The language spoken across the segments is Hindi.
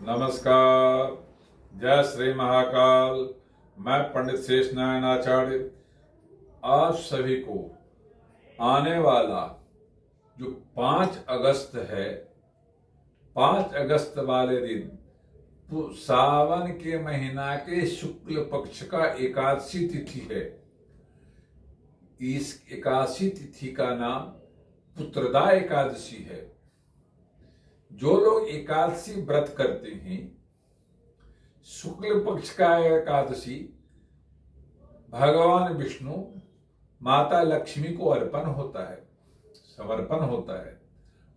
नमस्कार। जय श्री महाकाल। मैं पंडित शेष नारायण आचार्य आप सभी को आने वाला जो 5 अगस्त है, 5 अगस्त वाले दिन सावन के महीना के शुक्ल पक्ष का एकादशी तिथि है। इस एकादशी तिथि का नाम पुत्रदा एकादशी है। जो लोग एकादशी व्रत करते हैं, शुक्ल पक्ष का एकादशी भगवान विष्णु माता लक्ष्मी को अर्पण होता है, समर्पण होता है।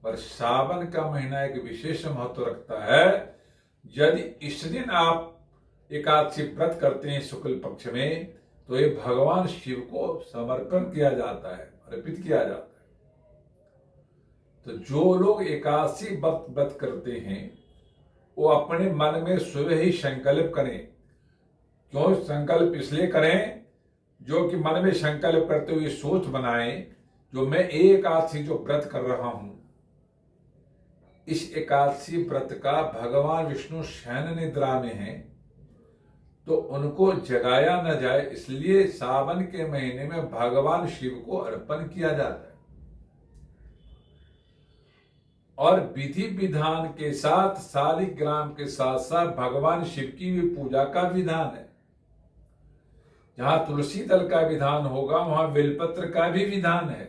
पर सावन का महीना एक विशेष महत्व रखता है। यदि इस दिन आप एकादशी व्रत करते हैं शुक्ल पक्ष में, तो ये भगवान शिव को समर्पण किया जाता है, अर्पित किया जाता है। तो जो लोग एकादशी व्रत करते हैं, वो अपने मन में स्वयं ही संकल्प करें। क्यों संकल्प इसलिए करें? जो कि मन में संकल्प करते हुए सोच बनाएं, जो मैं एकादशी जो व्रत कर रहा हूं, इस एकादशी व्रत का भगवान विष्णु शयन निद्रा में हैं, तो उनको जगाया न जाए, इसलिए सावन के महीने में भगवान शिव को अर्पण किया जाता है। और विधि विधान के साथ शालिग्राम के साथ साथ भगवान शिव की भी पूजा का विधान है। जहां तुलसी दल का विधान होगा, वहां बेलपत्र का भी विधान है।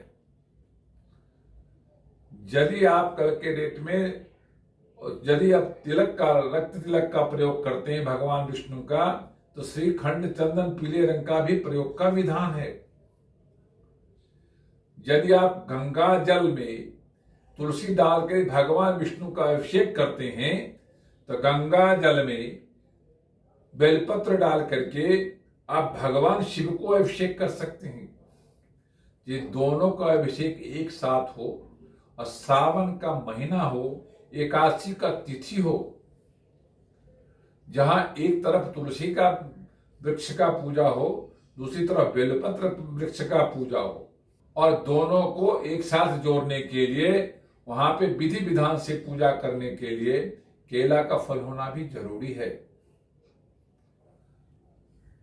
यदि आप कल के डेट में यदि आप तिलक का, रक्त तिलक का प्रयोग करते हैं भगवान विष्णु का, तो श्रीखंड चंदन पीले रंग का भी प्रयोग का विधान है। यदि आप गंगा जल में तुलसी डाल के भगवान विष्णु का अभिषेक करते हैं, तो गंगा जल में बेलपत्र डाल करके आप भगवान शिव को अभिषेक कर सकते हैं। ये दोनों का अभिषेक एक साथ हो और सावन का महीना हो, एकादशी का तिथि हो, जहां एक तरफ तुलसी का वृक्ष का पूजा हो, दूसरी तरफ बेलपत्र वृक्ष का पूजा हो, और दोनों को एक साथ जोड़ने के लिए वहां पे विधि विधान से पूजा करने के लिए केला का फल होना भी जरूरी है।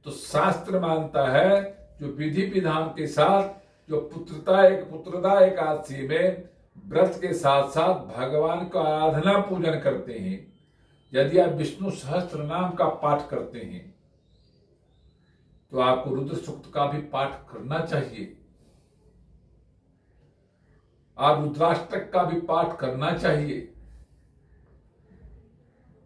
तो शास्त्र मानता है, जो विधि विधान के साथ जो पुत्रदा एकादशी में व्रत के साथ साथ भगवान का आराधना पूजन करते हैं, यदि आप विष्णु सहस्त्र नाम का पाठ करते हैं, तो आपको रुद्र सूक्त का भी पाठ करना चाहिए। आप रुद्राष्टक का भी पाठ करना चाहिए।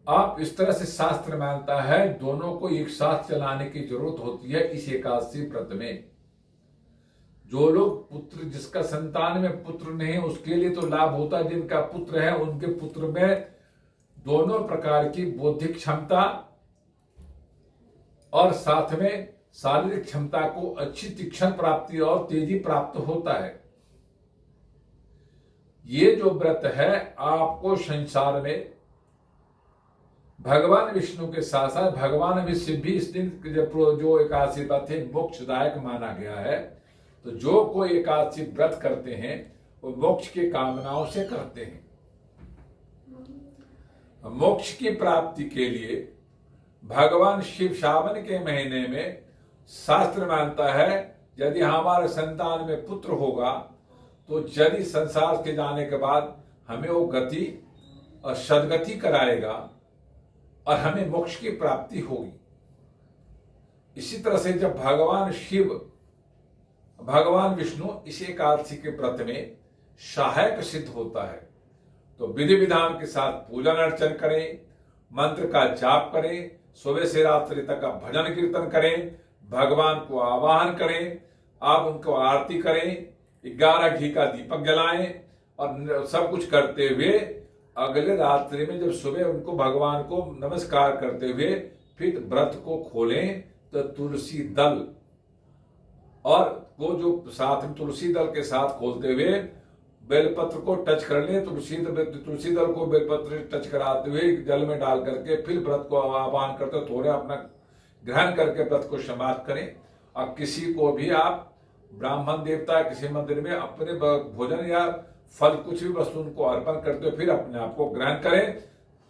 आप इस तरह से शास्त्र मानता है, दोनों को एक साथ चलाने की जरूरत होती है इस एकादशी व्रत में। जो लोग पुत्र, जिसका संतान में पुत्र नहीं है, उसके लिए तो लाभ होता है। जिनका पुत्र है, उनके पुत्र में दोनों प्रकार की बौद्धिक क्षमता और साथ में शारीरिक क्षमता को अच्छी तीक्ष्ण प्राप्ति और तेजी प्राप्त होता है। ये जो व्रत है, आपको संसार में भगवान विष्णु के साथ साथ भगवान शिव भी इस दिन जो एकादशी व्रत है मोक्षदायक माना गया है। तो जो कोई एकादशी व्रत करते हैं, वो मोक्ष की कामनाओं से करते हैं। मोक्ष की प्राप्ति के लिए भगवान शिव सावन के महीने में शास्त्र मानता है, यदि हमारे संतान में पुत्र होगा, तो यदि संसार के जाने के बाद हमें वो गति और सदगति कराएगा और हमें मोक्ष की प्राप्ति होगी। इसी तरह से जब भगवान शिव, भगवान विष्णु इस एकादशी के व्रत में सहायक सिद्ध होता है, तो विधि विधान के साथ पूजन अर्चन करें, मंत्र का जाप करें, सुबह से रात्रि तक का भजन कीर्तन करें, भगवान को आवाहन करें, आप उनको आरती करें, 11 घी का दीपक जलाएं, और सब कुछ करते हुए अगले रात्रि में जब सुबह उनको भगवान को नमस्कार करते हुए फिर व्रत को खोलें, तो तुलसी दल और वो जो साथ में तुलसी दल के साथ खोलते हुए बेलपत्र को टच कर लें। तुलसी दल को बेलपत्र टच कराते हुए जल में डाल करके फिर व्रत को आह्वान करते थोड़े अपना ग्रहण करके व्रत को समाप्त करें। और किसी को भी आप ब्राह्मण देवता किसी मंदिर में अपने भोजन या फल कुछ भी वस्तु उनको अर्पण करते हुए फिर अपने आप को ग्रहण करें।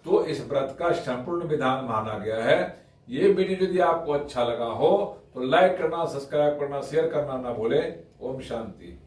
तो इस व्रत का संपूर्ण विधान माना गया है। ये वीडियो यदि आपको अच्छा लगा हो तो लाइक करना, सब्सक्राइब करना, शेयर करना ना भूले। ओम शांति।